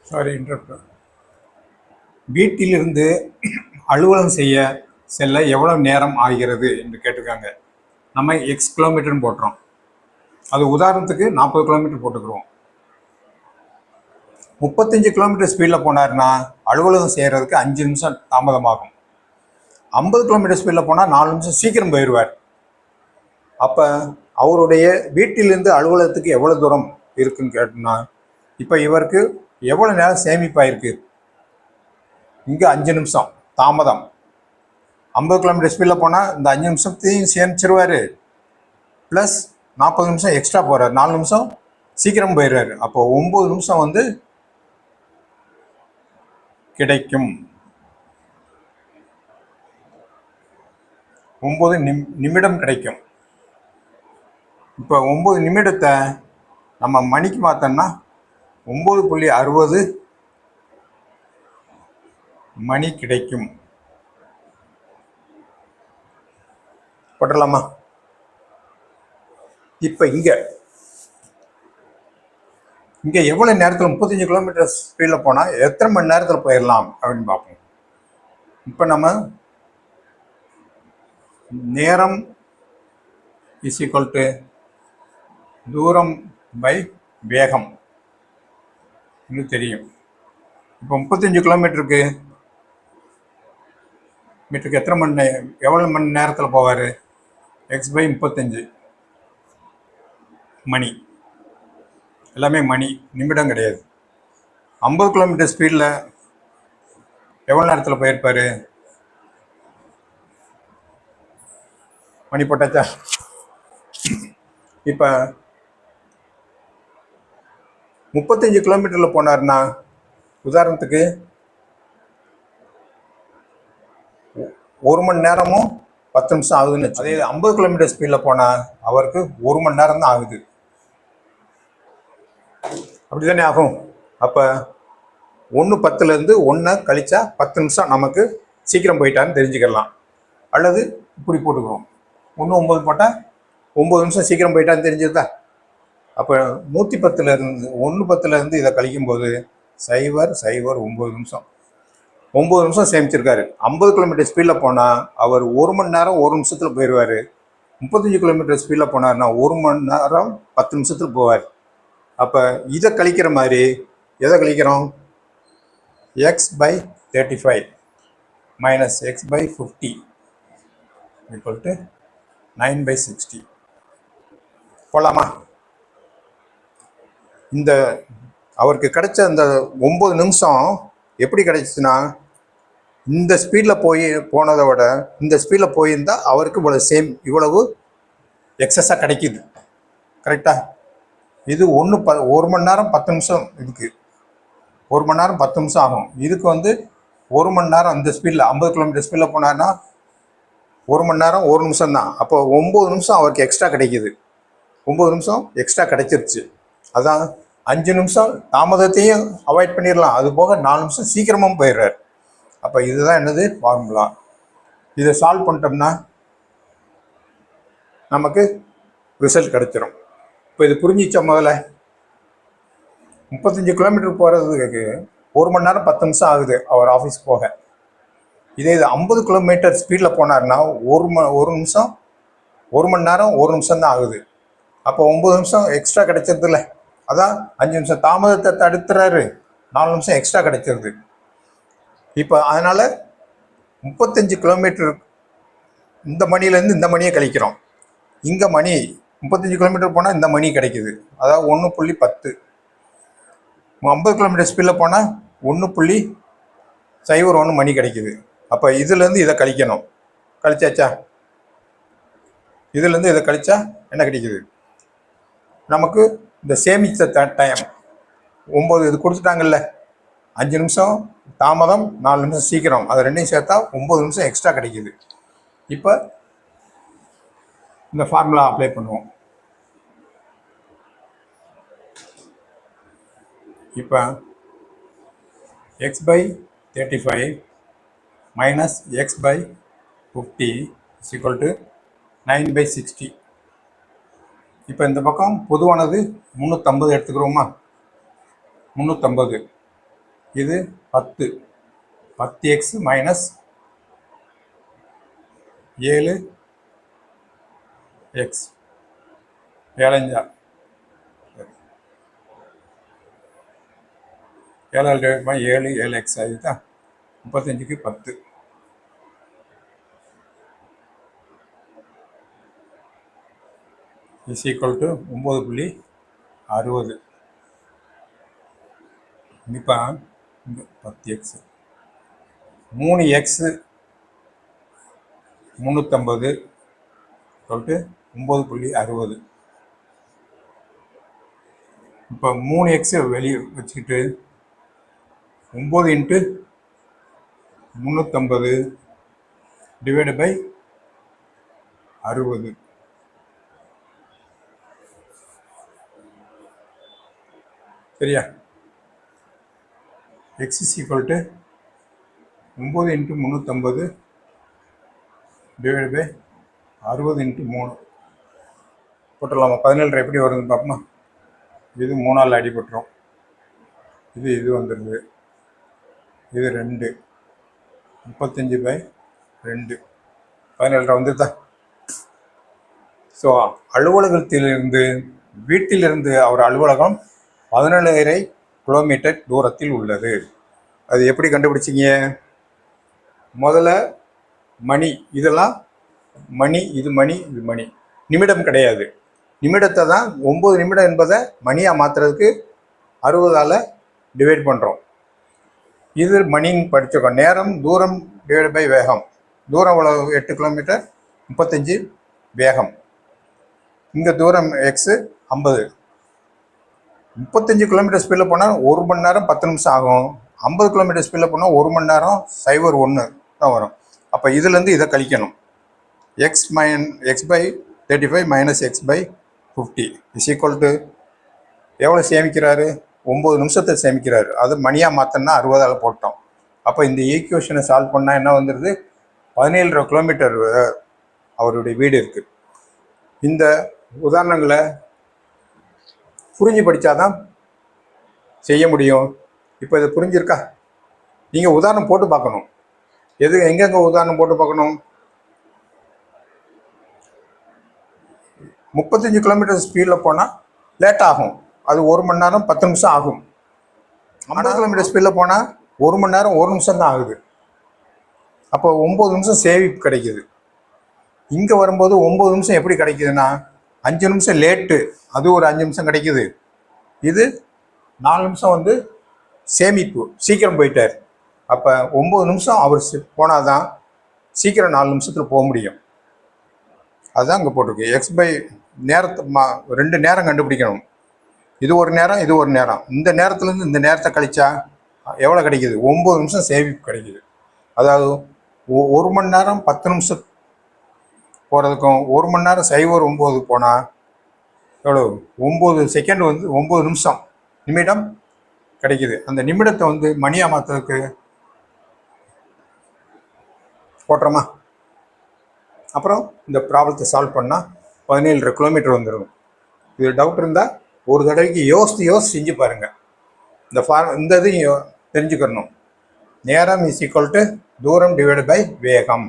Sorry interrupt. வீட்டிலிருந்து அலுவலகம் செய்ய செல்ல எவ்வளவு நேரம் ஆகிறது என்று கேட்டிருக்காங்க. நம்ம எக்ஸ் கிலோமீட்டர்னு போட்டுறோம். அது உதாரணத்துக்கு 40 கிலோமீட்டர் போட்டுக்கிறோம். 35 கிலோமீட்டர் ஸ்பீடில் போனார்னா அலுவலகம் செய்கிறதுக்கு 5 நிமிஷம் தாமதமாகும். 50 கிலோமீட்டர் ஸ்பீடில் போனால் 4 நிமிஷம் சீக்கிரம் போயிடுவார். அப்போ அவருடைய வீட்டிலிருந்து அலுவலகத்துக்கு எவ்வளோ தூரம் இருக்குன்னு கேட்டோம்னா, இப்போ இவருக்கு எவ்வளோ நேரம் சேமிப்பாயிருக்கு? இங்கே 5 நிமிஷம் தாமதம். 50 கிலோமீட்டர் ஸ்பீடில் போனால் இந்த 5 நிமிஷத்தையும் சேமிச்சிருவார். ப்ளஸ் 40 நிமிஷம் எக்ஸ்ட்ரா போகிறார், 4 நிமிஷம் சீக்கிரம் போயிடுறாரு. அப்போ 9 நிமிஷம் வந்து கிடைக்கும். 9 நிமிடம் கிடைக்கும். இப்போ 9 நிமிடத்தை நம்ம மணிக்கு மாற்றோம்னா 9.60 மணி கிடைக்கும். போட்டலாமா? இப்போ இங்கே எவ்வளோ நேரத்தில் 35 கிலோமீட்டர் ஸ்பீடில் போனால் எத்தனை மணி நேரத்தில் போயிடலாம் அப்படின்னு பார்ப்போம். இப்போ நம்ம நேரம் இஸ் ஈக்குவல் டு தூரம் பை வேகம் இன்னும் தெரியும். இப்போ 35 கிலோமீட்டருக்கு எவ்வளோ மணி நேரத்தில் போவார்? எக்ஸ் பை 35 மணி. எல்லாமே மணி, நிமிடம் கிடையாது. 50 கிலோமீட்டர் ஸ்பீடில் எவ்வளோ நேரத்தில் போயிருப்பார்? மணி போட்டாச்சா? இப்போ 35 கிலோமீட்டரில் போனார்னா உதாரணத்துக்கு 1 மணி நேரமும் 10 நிமிஷம் ஆகுதுன்னு. அதே 50 கிலோமீட்டர் ஸ்பீடில் போனால் அவருக்கு 1 மணி நேரம் தான் ஆகுது. அப்படி தானே ஆகும். அப்போ 1:10 1 கழிச்சா 10 நிமிஷம் நமக்கு சீக்கிரம் போயிட்டான்னு தெரிஞ்சுக்கலாம். அல்லது இப்படி போட்டுக்கிறோம், 1:09 போட்டால் 9 நிமிஷம் சீக்கிரம் போயிட்டான்னு தெரிஞ்சுதா? அப்போ 110 இதை கழிக்கும்போது 0.09 நிமிஷம், 9 நிமிஷம் சேமிச்சிருக்காரு. 50 கிலோமீட்டர் ஸ்பீடில் போனால் அவர் 1 மணி நேரம் 1 நிமிஷத்தில் போயிடுவார். 35 கிலோமீட்டர் ஸ்பீடில் போனார்னா 1 மணி நேரம் 10 நிமிஷத்தில் போவார். அப்போ இதை கழிக்கிற மாதிரி எதை கழிக்கிறோம்? X by 35 minus x by 50 equal to 9/60 போகலாமா? இந்த அவருக்கு கிடைச்ச அந்த 9 நிமிஷம் எப்படி கிடைச்சிச்சுன்னா, இந்த ஸ்பீடில் போனதை விட இந்த ஸ்பீடில் போயிருந்தால் அவருக்கு இவ்வளவு எக்ஸஸாக கிடைக்கிது. கரெக்டாக? இது 1 மணி நேரம் 10 நிமிஷம். இதுக்கு 1 மணி நேரம் 10 நிமிஷம் ஆகும். இதுக்கு 1 மணி நேரம் இந்த ஸ்பீடில் 50 கிலோமீட்டர் ஸ்பீடில் போனார்னா 1 மணி நேரம் 1 நிமிஷம் தான். அப்போ 9 நிமிஷம் அவருக்கு எக்ஸ்ட்ரா கிடைக்கிது. 9 நிமிஷம் எக்ஸ்ட்ரா கிடைச்சிருச்சு. அதான் 5 நிமிஷம் தாமதத்தையும் அவாய்ட் பண்ணிடலாம். அது போக 4 நிமிஷம் சீக்கிரமும் போயிடுறாரு. அப்போ இதுதான் என்னது ஃபார்முலா. இதை சால்வ் பண்ணிட்டோம்னா நமக்கு ரிசல்ட் கிடைச்சிடும். இப்போ இது புரிஞ்சிச்சா? முதல்ல 35 கிலோமீட்டர் போகிறதுக்கு 1 மணி நேரம் 10 நிமிஷம் ஆகுது அவர் ஆஃபீஸ் போக. இதே இது 50 கிலோமீட்டர் ஸ்பீடில் போனார்னா 1 நிமிஷம் 1 மணி நேரம் 1 நிமிஷம் தான் ஆகுது. அப்போ 9 நிமிஷம் எக்ஸ்ட்ரா கிடைச்சிருது இல்லை? அதான் 5 நிமிஷம் தாமதத்தை தடுத்துறாரு, 4 நிமிஷம் எக்ஸ்ட்ரா கிடைச்சிருது. இப்போ அதனால் 35 கிலோமீட்டர் இந்த மணிலேருந்து இந்த மணியை கழிக்கிறோம். இங்கே மணி 35 கிலோமீட்டர் போனால் இந்த மணி கிடைக்குது, அதாவது 1.10. 50 கிலோமீட்டர் ஸ்பீடில் போனால் 1.01 மணி கிடைக்குது. அப்போ இதுலேருந்து இதை கழிக்கணும். கழிச்சாச்சா? இதுலேருந்து இதை கழிச்சா என்ன கிடைக்குது நமக்கு? இந்த சேமித்த டைம் 9 இது கொடுத்துட்டாங்கல்ல, 5 நிமிஷம் தாமதம், 4 நிமிஷம் சீக்கிரம், அது ரெண்டையும் சேர்த்தா 9 நிமிஷம் எக்ஸ்ட்ரா கிடைக்குது. இப்போ இந்த ஃபார்முலா அப்ளை பண்ணுவோம். இப்போ x by 35 minus x by 50 is equal to 9/60. இப்போ இந்த பக்கம் பொதுவானது 350 எடுத்துக்கிறோமா? 350 இது 10, 10x மைனஸ் 7x, 7 7 7x ஆகிட்டா 35க்கு 10 இஸ் ஈக்குவல் டு 9.60. இப்போ 10x 3x 350 சொல்லிட்டு 9.60. இப்போ 3x வெளியே வச்சுக்கிட்டு 9 இன்ட்டு 350 டிவைடு பை 60. சரியா? X is equal to 9 into 350 divide by 60 into 3 போட்டுடலாமா? 17 எப்படி வருதுன்னு பார்ப்போமா? இது 3ஆல் அடிபட்டுரும். இது வந்துடுது. இது 2, 35/2 17 வந்துருதா? ஸோ அலுவலகத்திலிருந்து வீட்டிலிருந்து அவர் அலுவலகம் 17 கிலோமீட்டர் தூரத்தில் உள்ளது. அது எப்படி கண்டுபிடிச்சிங்க? முதல்ல மணி, இதெல்லாம் மணி, இது மணி, இது மணி, நிமிடம் கிடையாது. நிமிடத்தை தான் 9 நிமிடம் என்பதை மணியாக மாற்றுறதுக்கு 60ஆல் டிவைட் பண்ணுறோம். இது மணின்னு படிச்சிருக்கோம். நேரம், தூரம் டிவைட் பை வேகம். தூரம் எவ்வளோ? 8 கிலோமீட்டர், 35 வேகம். இங்கே தூரம் எக்ஸு 50. 35 கிலோமீட்டர் ஸ்பீடில் போனால் 1 மணி நேரம் 10 நிமிஷம் ஆகும். 50 கிலோமீட்டர் ஸ்பீடில் போனால் 1 மணி நேரம் 0.1 தான் வரும். அப்போ இதுலேருந்து இதை கழிக்கணும். X by 35 minus x by 50 is equal to எவ்வளோ சேமிக்கிறாரு? 9 நிமிஷத்தை சேமிக்கிறாரு. அது மணியாக மாற்றினா 60ஆல் போட்டோம். அப்போ இந்த ஈக்குவேஷனை சால்வ் பண்ணால் என்ன வந்துடுது? 17 கிலோமீட்டர் அவருடைய வீடு இருக்குது. இந்த உதாரணங்களை புரிஞ்சு படித்தாதான் செய்ய முடியும். இப்போ இது புரிஞ்சிருக்கா? நீங்கள் உதாரணம் போட்டு பார்க்கணும். எங்கெங்கே உதாரணம் போட்டு பார்க்கணும்? 35 கிலோமீட்டர் ஸ்பீடில் போனால் லேட் ஆகும். அது 1 மணி நேரம் 10 நிமிஷம் ஆகும். 50 கிலோமீட்டர் ஸ்பீடில் போனால் 1 மணி நேரம் 1 நிமிஷம் தான் ஆகுது. அப்போ 9 நிமிஷம் சேவிப் கிடைக்குது. இங்கே வரும்போது 9 நிமிஷம் எப்படி கிடைக்குதுன்னா 5 நிமிஷம் லேட்டு, அது ஒரு 5 நிமிஷம் கிடைக்குது. இது 4 நிமிஷம் சேமிப்பு, சீக்கிரம் போயிட்டார். அப்போ 9 நிமிஷம் அவர் போனால் தான் சீக்கிரம் 4 நிமிஷத்தில் போக முடியும். அதுதான் இங்கே போட்டிருக்கு. எக்ஸ் பை நேரத்தை 2 நேரம் கண்டுபிடிக்கணும். இது ஒரு நேரம், இது ஒரு நேரம். இந்த நேரத்துலேருந்து இந்த நேரத்தை கழிச்சா எவ்வளோ கிடைக்கிது? 9 நிமிஷம் சேமிப்பு கிடைக்கிது. அதாவது 1 மணி நேரம் 10 நிமிஷம் போகிறதுக்கும் 1 மணி நேரம் 0.9 போனால் எவ்வளோ? 9 செகண்ட் 9 நிமிஷம், நிமிடம் கிடைக்கிது. அந்த நிமிடத்தை மணியாக மாற்றுறதுக்கு போட்டுறோமா? அப்புறம் இந்த ப்ராப்ளத்தை சால்வ் பண்ணால் 17 கிலோமீட்டர் வந்துடும். இது டவுட் இருந்தால் ஒரு தடவைக்கு யோசித்து செஞ்சு பாருங்கள். இந்த இதையும் தெரிஞ்சுக்கணும். நேரம் இஸ் ஈக்குவல் டு தூரம் டிவைடு பை வேகம்,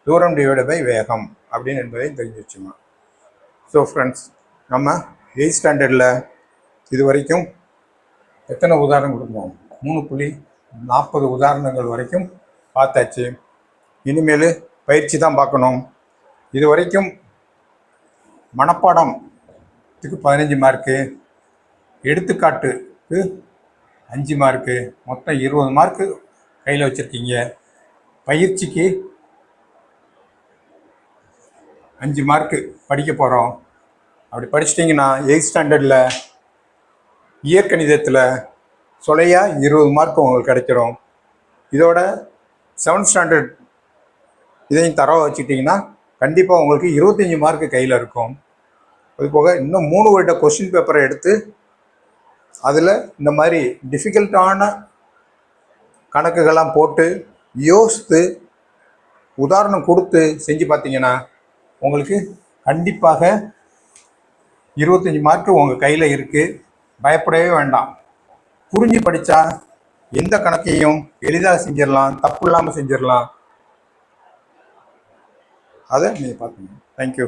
தூரம் டிவைடு பை வேகம் அப்படின்னு என்பதையும் தெரிஞ்சு வச்சுக்கணும். ஸோ ஃப்ரெண்ட்ஸ், நம்ம 8th ஸ்டாண்டர்டில் இது வரைக்கும் எத்தனை உதாரணம் கொடுப்போம்? 3.40 உதாரணங்கள் வரைக்கும் பார்த்தாச்சு. இனிமேல் பயிற்சி தான் பார்க்கணும். இது வரைக்கும் மனப்பாடத்துக்கு 15 மார்க்கு, எடுத்துக்காட்டுக்கு 5 மார்க்கு, மொத்தம் 20 மார்க்கு கையில் வச்சுருக்கீங்க. பயிற்சிக்கு 5 மார்க்கு படிக்க போகிறோம். அப்படி படிச்சிட்டிங்கன்னா 8th ஸ்டாண்டர்டில் இயற்கணிதத்தில் சொலையா 20 மார்க் உங்களுக்கு கிடைச்சிரும். இதோட 7th ஸ்டாண்டர்ட் இதையும் தரவை வச்சுக்கிட்டிங்கன்னா கண்டிப்பாக உங்களுக்கு 25 மார்க்கு கையில் இருக்கும். அது போக இன்னும் 3 வருட கொஸ்டின் பேப்பரை எடுத்து அதில் இந்த மாதிரி டிஃபிகல்ட்டான கணக்குகள்லாம் போட்டு யோசித்து உதாரணம் கொடுத்து செஞ்சு பார்த்தீங்கன்னா உங்களுக்கு கண்டிப்பாக 25 மார்க்கு உங்கள் கையில் இருக்குது. பயப்படவே வேண்டாம். புரிஞ்சு படித்தா எந்த கணக்கையும் எளிதாக செஞ்சிடலாம், தப்பு இல்லாமல் செஞ்சிடலாம். அதை நீங்கள் பார்க்கணும். தேங்க்யூ.